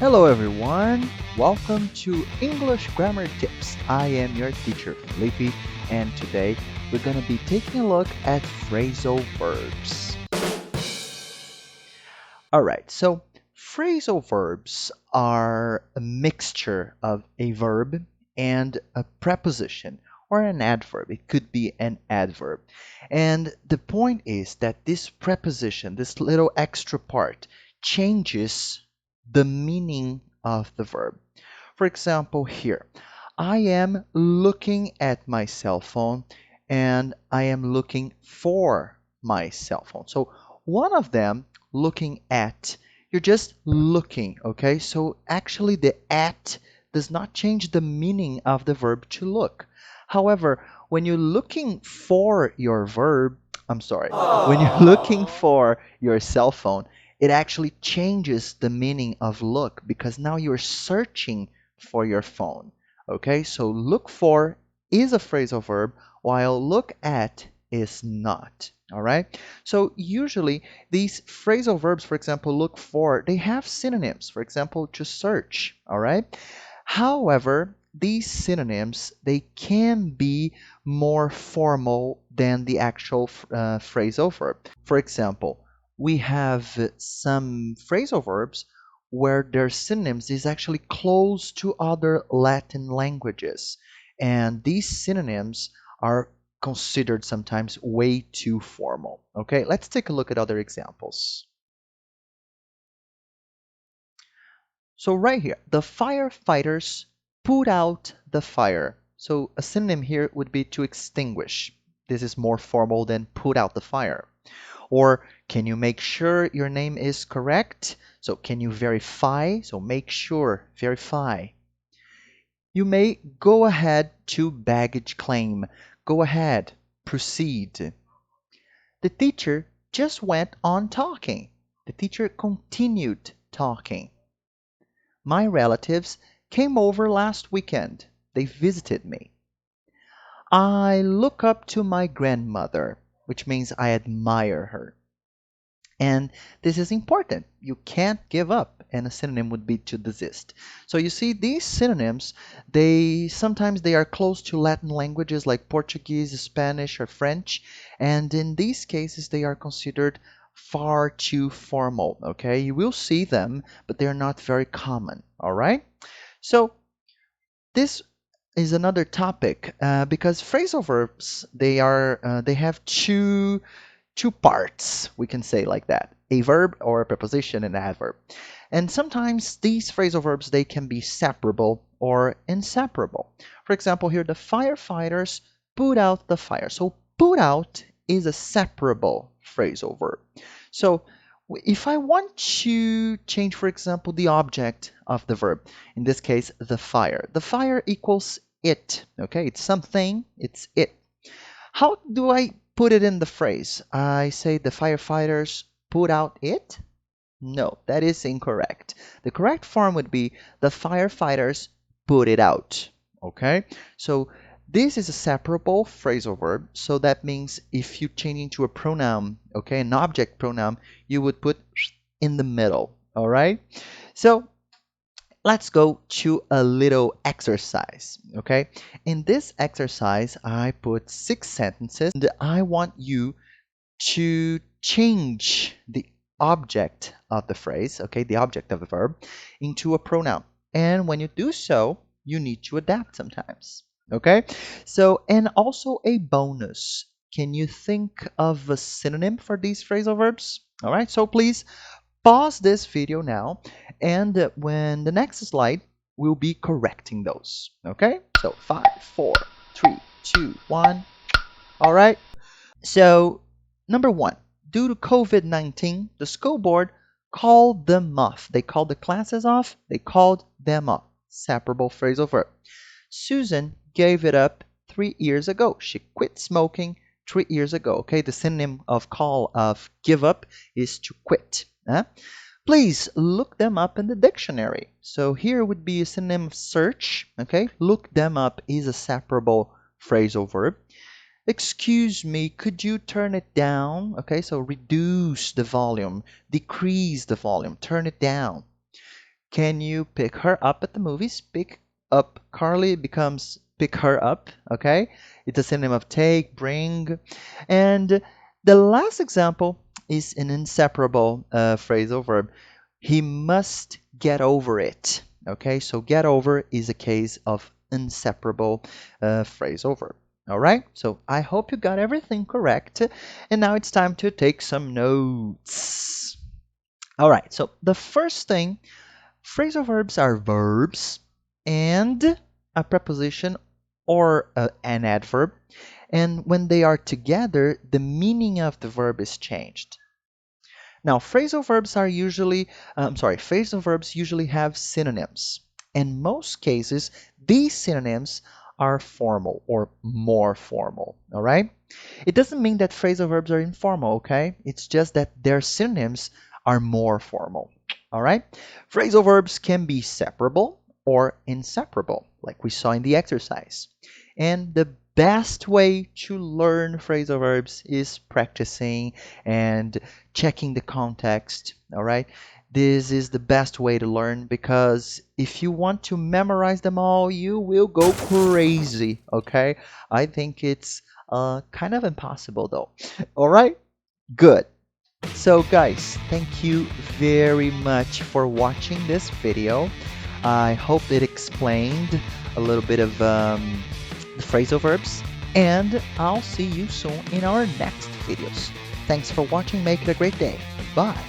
Hello everyone, welcome to English Grammar Tips. I am your teacher Felipe, and today we're going to be taking a look at phrasal verbs. Alright, so phrasal verbs are a mixture of a verb and a preposition or an adverb. It could be an adverb. And the point is that this preposition, this little extra part, changes the meaning of the verb. For example, here, I am looking at my cell phone and I am looking for my cell phone. So one of them, looking at, you're just looking, okay? So actually the at does not change the meaning of the verb to look. However, when you're looking for your verb, when you're looking for your cell phone, it actually changes the meaning of look because now you're searching for your phone. Okay, so look for is a phrasal verb while look at is not. All right, so usually these phrasal verbs, for example, look for, they have synonyms, for example, to search. All right, however, these synonyms, they can be more formal than the actual phrasal verb. For example, we have some phrasal verbs where their synonyms is actually close to other Latin languages. And these synonyms are considered sometimes way too formal. Okay, let's take a look at other examples. So right here, the firefighters put out the fire. So a synonym here would be to extinguish. This is more formal than put out the fire. Or can you make sure your name is correct? So can you verify? So make sure, verify. You may go ahead to baggage claim. Go ahead, proceed. The teacher just went on talking. The teacher continued talking. My relatives came over last weekend. They visited me. I look up to my grandmother, which means I admire her. And this is important. You can't give up, and a synonym would be to desist. So you see, these synonyms, sometimes they are close to Latin languages like Portuguese, Spanish, or French, and in these cases they are considered far too formal. Okay, you will see them, but they're not very common. All right. So this is another topic because phrasal verbs, they have two parts, we can say like that, a verb or a preposition and an adverb. And sometimes these phrasal verbs, they can be separable or inseparable. For example, here, the firefighters put out the fire. So put out is a separable phrasal verb. So if I want to change, for example, the object of the verb, in this case, the fire equals it. Okay, it's something, it's it. How do I put it in the phrase? I say the firefighters put out it? No, that is incorrect. The correct form would be the firefighters put it out. Okay? So this is a separable phrasal verb. So that means if you change into a pronoun, okay, an object pronoun, you would put in the middle. All right? So let's go to a little exercise, okay? In this exercise, I put 6 sentences and I want you to change the object of the phrase, okay, the object of the verb, into a pronoun. And when you do so, you need to adapt sometimes, okay? So, and also a bonus. Can you think of a synonym for these phrasal verbs? All right, so please pause this video now, and when the next slide, we'll be correcting those. Okay? So 5, 4, 3, 2, 1. All right. So number 1, due to COVID-19, the school board called them off. They called the classes off. They called them off. Separable phrasal verb. Susan gave it up 3 years ago. She quit smoking 3 years ago. Okay, the synonym of give up is to quit. Please look them up in the dictionary. So here would be a synonym of search. Okay, look them up is a separable phrasal verb. Excuse me, could you turn it down? Okay, so reduce the volume, decrease the volume, turn it down. Can you pick her up at the movies? Pick up Carly becomes pick her up, okay? It's a synonym of take, bring. And the last example is an inseparable phrasal verb. He must get over it, okay? So get over is a case of inseparable phrasal verb. All right, so I hope you got everything correct. And now it's time to take some notes. All right, so the first thing, phrasal verbs are verbs and a preposition or an adverb. And when they are together, the meaning of the verb is changed. Now, phrasal verbs usually have synonyms. In most cases, these synonyms are formal or more formal, all right? It doesn't mean that phrasal verbs are informal, okay? It's just that their synonyms are more formal, all right? Phrasal verbs can be separable or inseparable, like we saw in the exercise. And the best way to learn phrasal verbs is practicing and checking the context, all right? This is the best way to learn because if you want to memorize them all, you will go crazy, okay? I think it's kind of impossible though. All right? Good. So guys, thank you very much for watching this video. I hope it explained a little bit of the phrasal verbs, and I'll see you soon in our next videos. Thanks for watching. Make it a great day. Bye.